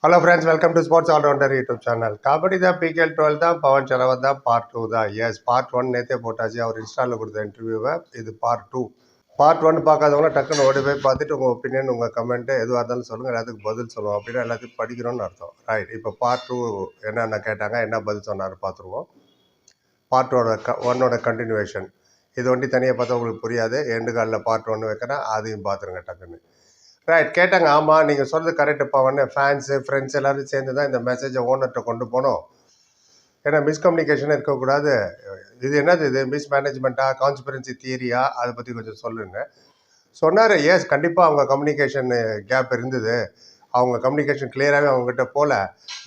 Hello friends, welcome to Sports All-Rounder YouTube channel. Kabaddi தான் PKL 12 தான், பவன் சரவத் தான் பார்ட் 2 தான். எஸ், பார்ட் 1 நேற்றே போட்டாச்சு. அவர் இன்ஸ்டாவில் கொடுத்த இன்டர்வியூவை. இது பார்ட் 2. பார்ட் 1 பார்க்காதவங்கள டக்குன்னு ஓடி போய் பார்த்துட்டு உங்கள் ஒப்பீனியன், உங்கள் கமெண்ட்டு எதுவாக இருந்தாலும் சொல்லுங்கள், எல்லாத்துக்கும் பதில் சொல்லுவோம். அப்படின்னா எல்லாத்துக்கும் படிக்கிறோன்னு அர்த்தம். ரைட், இப்போ பார்ட் 2 என்னென்ன கேட்டாங்க, என்ன பதில் சொன்னார் பார்த்துருவோம். பார்ட் 1ஓட கண்டினியூவேஷன். இது வண்டி தனியாக பார்த்தா உங்களுக்கு புரியாது. எண்டு காலில் பார்ட் 1 வைக்கிறேன், அதையும் பார்த்துருங்க டக்குன்னு. ரைட், கேட்டாங்க. ஆமாம், நீங்கள் சொல்கிறது கரெக்டுப்பா. ஒன்று ஃபேன்ஸு ஃப்ரெண்ட்ஸ் எல்லோரும் சேர்ந்து தான் இந்த மெசேஜை ஓனர்கிட்ட கொண்டு போனோம். ஏன்னா மிஸ்கம்யூனிகேஷன் இருக்கக்கூடாது. இது என்னது, இது மிஸ்மேனேஜ்மெண்ட்டா, கான்ஸ்பிரன்சி தியரியா, அதை பற்றி கொஞ்சம் சொல்லுங்க சொன்னார். எஸ், கண்டிப்பாக அவங்க கம்யூனிகேஷன் கேப் இருந்தது. அவங்க கம்யூனிகேஷன் கிளியராகவே அவங்ககிட்ட போகல.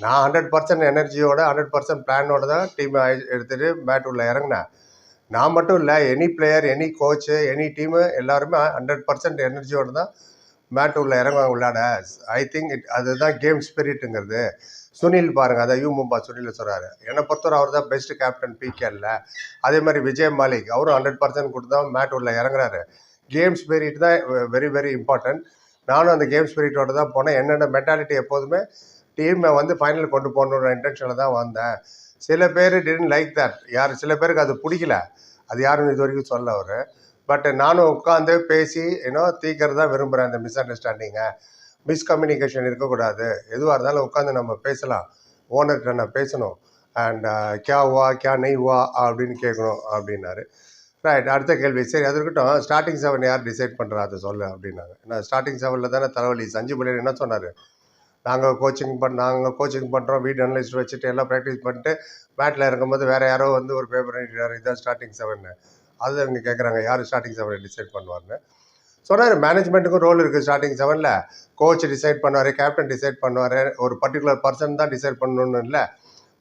நான் 100% எனர்ஜியோட 100% பிளானோட தான் டீமை எடுத்துகிட்டு பேட் உள்ள இறங்கினேன். நான் மட்டும் இல்லை, any player, any coach, any team எல்லாருமே 100% எனர்ஜியோடு தான் மேட் உள்ள இறங்குவாங்க விளையாட. ஐ திங்க் அதுதான் கேம் ஸ்பிரிட்டுங்கிறது. சுனில் பாருங்கள், அதை மும்பா சுனில் சொல்கிறாரு. என்னை பொறுத்தவரை அவர் தான் பெஸ்ட் கேப்டன் பிகேல. அதே மாதிரி விஜய் மாலிக் அவரும் 100% கொடுத்து தான் மேட் உள்ள இறங்குறாரு. கேம் ஸ்பிரிட் தான் வெரி வெரி இம்பார்ட்டன்ட். நானும் அந்த கேம் ஸ்பிரிட்டோட தான் போனேன். என்னென்ன மென்டாலிட்டி எப்போதுமே டீமை வந்து ஃபைனல் கொண்டு போகணுன்ற இன்டென்ஷனில் தான் வந்தேன். சில பேர் டிடன்ட் லைக் தட். சில பேருக்கு அது பிடிக்கல. அது யாரும் இது வரைக்கும் சொல்ல அவர். பட் நானும் உட்காந்து பேசி தீக்கிறது தான் விரும்புகிறேன். அந்த மிஸ் அண்டர்ஸ்டாண்டிங்கை, மிஸ்கம்யூனிகேஷன் இருக்கக்கூடாது. எதுவாக இருந்தாலும் உட்காந்து நம்ம பேசலாம். ஓனர்கிட்ட நான் பேசணும். அண்ட் கியா ஹுவா கியா நெய் ஹுவா அப்படின்னு கேட்கணும் அப்படின்னாரு. ரைட், அடுத்த கேள்வி. சரி, அது இருக்கட்டும். ஸ்டார்டிங் 7 யார் டிசைட் பண்ணுறா அதை சொல்லு அப்படின்னாங்க. ஏன்னா ஸ்டார்டிங் 7 தானே தலைவலி. சஞ்சு பலியன் என்ன சொன்னார், நாங்கள் கோச்சிங் பண்ணுறோம், வீடு அனலிஸ்ட் வச்சுட்டு எல்லாம் ப்ராக்டிஸ் பண்ணிட்டு மேட்டில் இறங்கும்போது வேறு யாரோ வந்து ஒரு பேப்பர் எழுதினார், இதுதான் ஸ்டார்டிங் 7. அது அவங்க கேட்குறாங்க, யார் ஸ்டார்டிங் 7 டிசைட் பண்ணுவார்னு சொன்னார். மேனேஜ்மெண்ட்டுக்கும் ரோல் இருக்குது ஸ்டார்டிங் 7. கோச் டிசைட் பண்ணுவார், கேப்டன் டிசைட் பண்ணுவார். ஒரு பர்டிகுலர் பர்சன் தான் டிசைட் பண்ணணுன்னு இல்லை.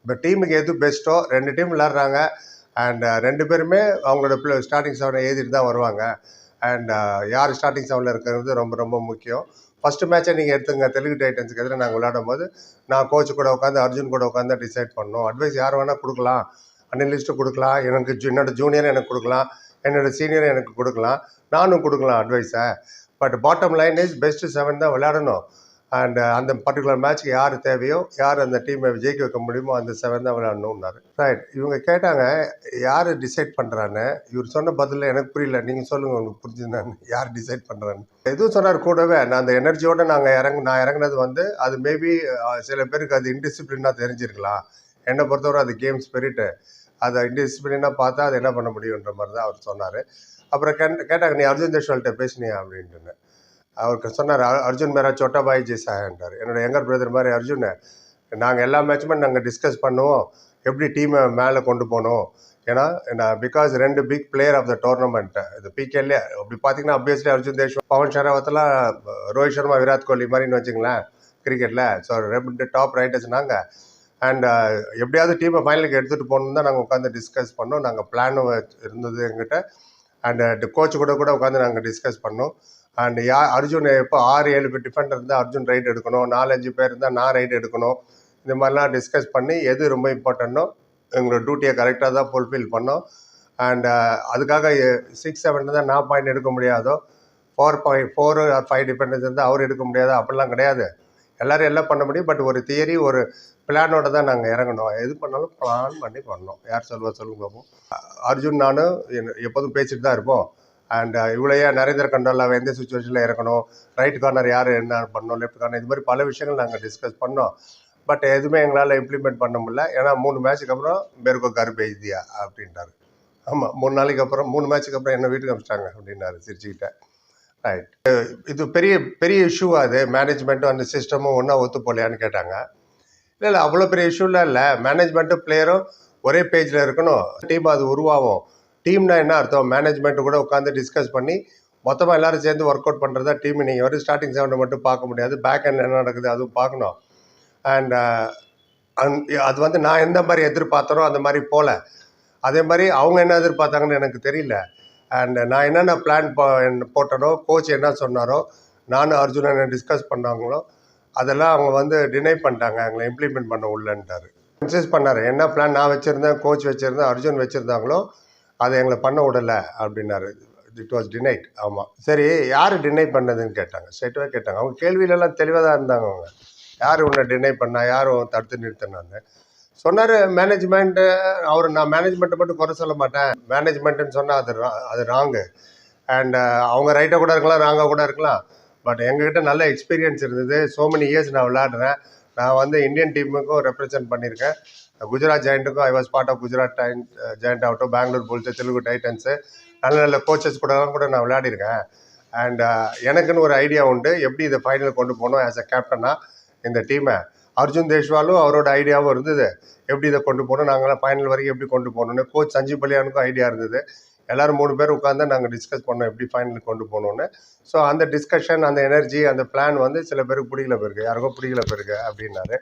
இப்போ டீமுக்கு எது பெஸ்ட்டோ, 2 டீம் விளாட்றாங்க. அண்ட் 2 பேருமே அவங்களோட ஸ்டார்டிங் 7 எழுதிட்டு தான் வருவாங்க. அண்ட் யார் ஸ்டார்டிங் 7 இருக்கிறது ரொம்ப ரொம்ப முக்கியம். ஃபஸ்ட்டு மேட்சை நீங்கள் எடுத்துங்க. தெலுங்கு டைட்டன்ஸுக்கு எதிராக நாங்கள் விளையாடும் போது நான் கோச்சு கூட உட்காந்து, அர்ஜுன் கூட உட்காந்து டிசைட் பண்ணோம். அட்வைஸ் யார் வேணால் கொடுக்கலாம். அனலிஸ்ட்டு கொடுக்கலாம், என்னோட ஜூனியர் எனக்கு கொடுக்கலாம், என்னோட சீனியர் எனக்கு கொடுக்கலாம், நானும் கொடுக்கலாம் அட்வைஸை. But bottom line is best 7 தான் விளையாடணும். அண்ட் அந்த பர்டிகுலர் மேட்ச்க்கு யார் தேவையோ, யார் அந்த டீமை ஜெயிக்க வைக்க முடியுமோ அந்த 7 தான் விளையாடணும்னாரு. ரைட், இவங்க கேட்டாங்க யார் டிசைட் பண்ணுறான்னு. இவர் சொன்ன பதில் எனக்கு புரியல. நீங்கள் சொல்லுங்கள், உங்களுக்கு புரிஞ்சுருந்தான்னு. யார் டிசைட் பண்ணுறான்னு எதுவும் சொன்னார் கூடவே. நான் அந்த எனர்ஜியோடு நான் இறங்கினது வந்து அது மேபி சில பேருக்கு அது இன்டிசிப்ளினாக தெரிஞ்சிருக்கலாம். என்னை பொறுத்தவரை அது கேம் ஸ்பிரிட்டு. அதை இன்டிசிப்ளினாக பார்த்தா அது என்ன பண்ண முடியுன்ற மாதிரி தான் அவர் சொன்னார். அப்புறம் கேட்டாங்க, நீ அர்ஜுன் தேஷ்வால்கிட்ட பேசினியா அப்படின்ட்டு. அவருக்கு சொன்னார், அர்ஜுன் மேரா சோட்டா பாய் ஜெய்சான்றார். என்னோட யங்கர் பிரதர் மாதிரி அர்ஜுன். நாங்கள் எல்லா மேட்சுமே நாங்கள் டிஸ்கஸ் பண்ணுவோம், எப்படி டீமை மேலே கொண்டு போகணும். ஏன்னா because 2 big player of the tournament இது பிகேலே. அப்படி பார்த்தீங்கன்னா அப்வியஸ்லி அர்ஜுன் தேஷ்வால், பவன் ஷராவத்லாம் ரோஹித் சர்மா, விராட் கோலி மாதிரின்னு வச்சுங்களேன் கிரிக்கெட்டில். ஸோ 2 டாப் ரைட்டர்ஸ் நாங்கள். அண்ட் எப்படியாவது டீமை ஃபைனலுக்கு எடுத்துகிட்டு போகணுன்னு தான் நாங்கள் உட்காந்து டிஸ்கஸ் பண்ணோம். நாங்கள் பிளானும் இருந்தது எங்கிட்ட. அண்ட் கோச்சு கூட உட்காந்து நாங்கள் டிஸ்கஸ் பண்ணோம். அண்ட் அர்ஜுன் எப்போ 6-7 பேர் டிஃபெண்டர் இருந்தால் அர்ஜுன் ரைட் எடுக்கணும், 4-5 பேர் இருந்தால் நான் ரைட் எடுக்கணும். இந்த மாதிரிலாம் டிஸ்கஸ் பண்ணி எது ரொம்ப இம்பார்ட்டண்ட்டோ எங்களோட டியூட்டியை கரெக்டாக தான் ஃபுல்ஃபில் பண்ணோம். அண்ட் அதுக்காக 6-7 தான் நான் பாயிண்ட் எடுக்க முடியாதோ, 4 or 5 டிஃபெண்டர்ஸ் இருந்தால் அவர் எடுக்க முடியாதோ, அப்படிலாம் கிடையாது. எல்லோரும் எல்லாம் பண்ண முடியும். பட் ஒரு தியரி, ஒரு பிளானோட தான் நாங்கள் இறங்கணும். எது பண்ணாலும் பிளான் பண்ணி பண்ணோம். யார் சொல்லுங்க பார்ப்போம். அர்ஜுன் நானும் எப்போதும் பேசிட்டு தான் இருப்போம். அண்ட் இவ்வளையா நரேந்திர கண்டாலாவை எந்த சுச்சுவேஷனில் இறக்கணும், ரைட் கார்னர் யார் என்ன பண்ணணும், லெஃப்ட் கார்னர், இது மாதிரி பல விஷயங்கள் நாங்கள் டிஸ்கஸ் பண்ணோம். பட் எதுவுமே எங்களால் இம்ப்ளிமெண்ட் பண்ண முடியல. ஏன்னா 3 மேட்ச்சுக்கு அப்புறம் பேருக்கோ கர்பேஜியா அப்படின்ட்டாரு. ஆமாம், 3 நாளைக்கு அப்புறம் 3 மேட்ச்சுக்கு அப்புறம் என்ன வீட்டுக்கு அனுப்பிச்சிட்டாங்க அப்படின்னாரு சிரிச்சுக்கிட்டேன். ரைட், இது பெரிய பெரிய இஷ்யூவா? அது மேனேஜ்மெண்ட்டும் அந்த சிஸ்டமும் ஒன்றா ஒத்து போகலையான்னு கேட்டாங்க. இல்லை, அவ்வளோ பெரிய இஷ்யூலாம் இல்லை. மேனேஜ்மெண்ட்டும் பிளேயரும் ஒரே பேஜில் இருக்கணும், டீம் அது உருவாகும். டீம்னா என்ன அர்த்தம்? மேனேஜ்மெண்ட்டு கூட உட்காந்து டிஸ்கஸ் பண்ணி மொத்தமாக எல்லோரும் சேர்ந்து ஒர்க் அவுட் பண்ணுறது தான் டீம். நீங்கள் வந்து ஸ்டார்டிங் 7 மட்டும் பார்க்க முடியாது, பேக் எண்ட் என்ன நடக்குது அதுவும் பார்க்கணும். அண்ட் அது வந்து நான் எந்த மாதிரி எதிர்பார்த்தனோ அந்த மாதிரி போகல. அதே மாதிரி அவங்க என்ன எதிர்பார்த்தாங்கன்னு எனக்கு தெரியல. அண்ட் நான் என்னென்ன பிளான் போட்டனோ, கோச் என்ன சொன்னாரோ, நானும் அர்ஜுன் என்ன டிஸ்கஸ் பண்ணாங்களோ அதெல்லாம் அவங்க வந்து டினை பண்ணிட்டாங்க. எங்களை இம்ப்ளிமெண்ட் பண்ண உள்ளன்ட்டார். இன்சிஸ்ட் பண்ணார், என்ன பிளான் நான் வச்சுருந்தேன், கோச் வச்சுருந்தேன், அர்ஜுன் வச்சுருந்தாங்களோ அதை எங்களை பண்ண விடலை அப்படின்னாரு. It was denied. ஆமாம், சரி, யார் டினை பண்ணதுன்னு கேட்டாங்க. ஸ்ட்ரெயிட்டாக கேட்டாங்க. அவங்க கேள்வியிலலாம் தெளிவாக தான் இருந்தாங்க. அவங்க யார் உன்னை டினை பண்ணா, யாரும் தடுத்து நிறுத்தினான்னு சொன்னார். மேனேஜ்மெண்ட்டு நான் மேனேஜ்மெண்ட்டை மட்டும் குறை சொல்ல மாட்டேன். மேனேஜ்மெண்ட்டுன்னு சொன்னால் அது ராங்கு. அண்ட் அவங்க ரைட்டாக கூட இருக்கலாம், ராங்காக கூட இருக்கலாம். பட் எங்ககிட்ட நல்ல எக்ஸ்பீரியன்ஸ் இருந்தது. மெனி இயர்ஸ் நான் விளையாடுறேன். நான் வந்து இந்தியன் டீமுக்கும் ரெப்ரசென்ட் பண்ணியிருக்கேன். குஜராத் ஜெயண்ட்டுக்கும் I was part of Gujarat giant ஆகட்டும், பெங்களூர் புல்ஸு, தெலுங்கு டைட்டன்ஸு, நல்ல நல்ல கோச்சஸ் கூட நான் விளையாடிருக்கேன். அண்ட் எனக்குன்னு ஒரு ஐடியா உண்டு, எப்படி இதை ஃபைனல் கொண்டு போகணும் ஆஸ் அ கேப்டனாக இந்த டீமை. அர்ஜுன் தேஷ்வாலும் அவரோட ஐடியாவும் இருந்தது, எப்படி இதை கொண்டு போகணும், நாங்களாம் ஃபைனல் வரைக்கும் எப்படி கொண்டு போகணுன்னு. கோச் சஞ்சீவ் பலியானுக்கும் ஐடியா இருந்தது. எல்லோரும் 3 பேர் உட்காந்து நாங்கள் டிஸ்கஸ் பண்ணோம் எப்படி ஃபைனலுக்கு கொண்டு போகணுன்னு. ஸோ அந்த டிஸ்கஷன், அந்த எனர்ஜி, அந்த பிளான் வந்து சில பேருக்கு பிடிக்கல போயிருக்கு, யாருக்கும் பிடிக்கல போயிருக்கு அப்படின்னாரு.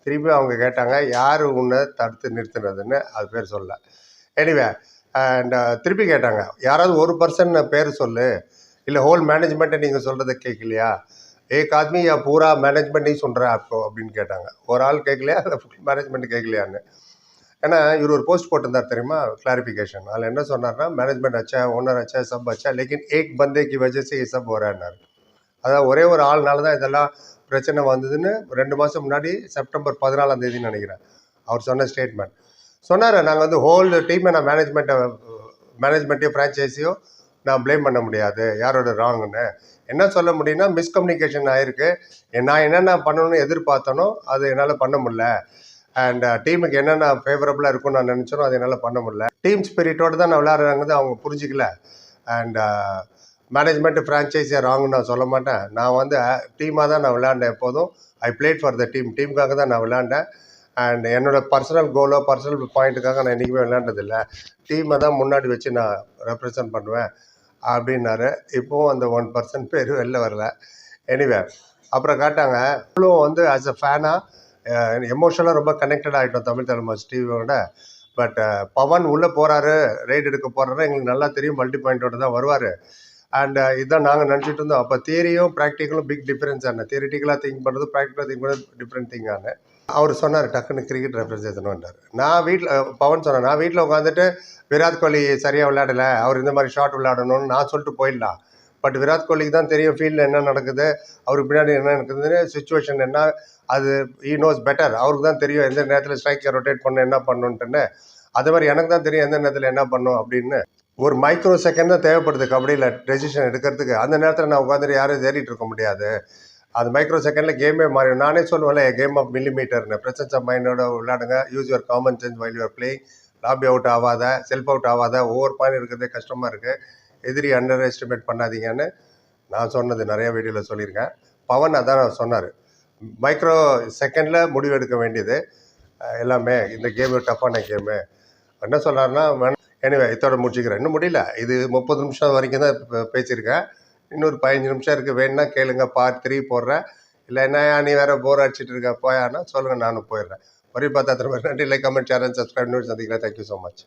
திருப்பி அவங்க கேட்டாங்க, யார் உன்னை தடுத்து நிறுத்துனதுன்னு. அது பேர் சொல்ல. எனிவே அண்ட் திருப்பி கேட்டாங்க, யாராவது ஒரு பர்சன் பேர் சொல்லு, இல்லை ஹோல் மேனேஜ்மெண்ட்டை நீங்கள் சொல்கிறத கேட்கலையா, ஏக் ஆத்மி யா பூரா மேனேஜ்மெண்ட் நீ சொல்கிற அப்போ அப்படின்னு கேட்டாங்க. ஒரு ஆள் கேட்கலையா, இல்லை ஃபுல் மேனேஜ்மெண்ட் கேட்கலையான்னு. ஏன்னா இவர் ஒரு போஸ்ட் போட்டிருந்தார் தெரியுமா, கிளாரிஃபிகேஷன். அதில் என்ன சொன்னார்னா, மேனேஜ்மெண்ட் அச்சா, ஓனர் அச்சா, சப் அச்சா, லேக்கின் ஏக் பந்தேக்கு வஜே சப் வரான்னார். அதாவது ஒரே ஒரு ஆள்னால தான் இதெல்லாம் பிரச்சனை வந்ததுன்னு 2 மாதம் முன்னாடி செப்டம்பர் 14ஆம் தேதின்னு நினைக்கிறேன் அவர் சொன்ன ஸ்டேட்மெண்ட் சொன்னார். நாங்கள் வந்து ஹோல் டீமை நான் மேனேஜ்மெண்ட்டையும் ஃப்ரான்ச்சைஸியும் நான் ப்ளேம் பண்ண முடியாது, யாரோட ராங்குன்னு. என்ன சொல்ல முடியும்னா, மிஸ்கம்யூனிகேஷன் ஆகிருக்கு. நான் என்னென்ன பண்ணணும்னு எதிர்பார்த்தனோ அது என்னால் பண்ண முடியல. அண்ட் டீமுக்கு என்னென்ன ஃபேவரபுளாக இருக்கும்னு நான் நினச்சனோ அது என்னால் பண்ண முடியல. டீம் ஸ்பிரிட்டோடு தான் நான் விளையாடுறாங்கிறது அவங்க புரிஞ்சிக்கல. அண்ட் மேனேஜ்மெண்ட்டு ஃப்ரான்ச்சைஸியாக ராங்குன்னு நான் சொல்ல மாட்டேன். நான் வந்து டீமாக தான் நான் விளையாண்டேன். எப்போதும் ஐ பிளேட் ஃபார் த டீமுக்காக தான் நான் விளையாண்டேன். அண்ட் என்னோடய பர்சனல் கோலோ பர்சனல் பாயிண்ட்டுக்காக நான் என்றைக்குமே விளையாண்டதில்லை. டீமை தான் முன்னாடி வச்சு நான் ரெப்ரசன்ட் பண்ணுவேன் அப்படின்னாரு. இப்போவும் அந்த 1% பேர் வெளில வரல. எனிவே அப்புறம் காட்டாங்க, இவ்வளோ வந்து ஆஸ் அ ஃபேனாக எமோஷனலாக ரொம்ப கனெக்டட் ஆகிட்டோம் தமிழ் தலைமாஸ் டிவியோட. பட் பவன் உள்ளே போகிறாரு, ரைட் எடுக்க போகிறாரு, எங்களுக்கு நல்லா தெரியும், மல்டி பாயிண்ட்டோடு தான் வருவார். அண்ட் இதான் நாங்கள் நினச்சிட்டு இருந்தோம். அப்போ தியரியும் ப்ராக்டிக்கலும் பிக் டிஃப்ரென்ஸ் ஆன. தியரிட்டிக்கலாக திங்க் பண்ணுறது, ப்ராக்டிக்கலாக திங்க் பண்ணுறது டிஃப்ரெண்ட் திங் ஆன. அவர் சொன்னார், டக்குன்னு கிரிக்கெட் ரெப்ரசன்டேஷன் வந்தார். நான் வீட்டில் பவன் சொன்னேன், நான் வீட்டில் உட்காந்துட்டு விராட் கோலி சரியாக விளையாடலை, அவர் இந்த மாதிரி ஷாட் விளையாடணும்னு நான் சொல்லிட்டு போயிடலாம். பட் விராட் கோலிக்கு தான் தெரியும் ஃபீல்டில் என்ன நடக்குது, அவருக்கு பின்னாடி என்ன நடக்குதுன்னு, சுச்சுவேஷன் என்ன, அது ஈ நோஸ் பெட்டர். அவருக்கு தான் தெரியும் எந்த நேரத்தில் ஸ்ட்ரைக்கை ரொட்டேட் பண்ண என்ன பண்ணணுன்ட்டுன்னு. அதே மாதிரி எனக்கு தான் தெரியும் எந்த நேரத்தில் என்ன பண்ணும் அப்படின்னு. ஒரு மைக்ரோ செகண்ட் தான் தேவைப்படுது கபடியில் டெசிஷன் எடுக்கிறதுக்கு. அந்த நேரத்தில் நான் உட்காந்துட்டு யாரும் தேடிட்டு இருக்க முடியாது. அது மைக்ரோ செகண்டில் கேமே மாறிடும். நானே சொல்லுவேன்ல, கேம் ஆஃப் மில்லிமீட்டர்னு. ப்ரெசன்ஸ் ஆஃப் மைண்டோட விளையாடுங்க, use your common sense while your playing. Lobby out ஆகாத, செல்ஃப் அவுட் ஆகாத, ஒவ்வொரு பாயிண்ட் இருக்கிறதே கஷ்டமாக இருக்குது. எதிரி அண்டர் எஸ்டிமேட் பண்ணாதீங்கன்னு நான் சொன்னது நிறைய வீடியோவில் சொல்லியிருக்கேன். பவன் அதான் சொன்னார், மைக்ரோ செகண்டில் முடிவு எடுக்க வேண்டியது எல்லாமே. இந்த கேமு டஃப்பான கேமு. என்ன சொன்னார்னா, எனிவே இதோட முடிச்சுக்கிறேன். இன்னும் முடியல, இது 30 நிமிஷம் வரைக்கும் தான் பேசியிருக்கேன். இன்னொரு 15 நிமிஷம் இருக்குது, வேணுன்னா கேளுங்க, பார்ட் 3 போடுறேன். இல்லை என்ன நீ வேறு போர் அடிச்சிட்டு இருக்க போயான்னா சொல்லுங்கள், நானும் போயிடுறேன். வரி பார்த்தா திரும்ப நன்றி. Like, comment, share and subscribe. சந்திக்கிறேன். Thank you so much.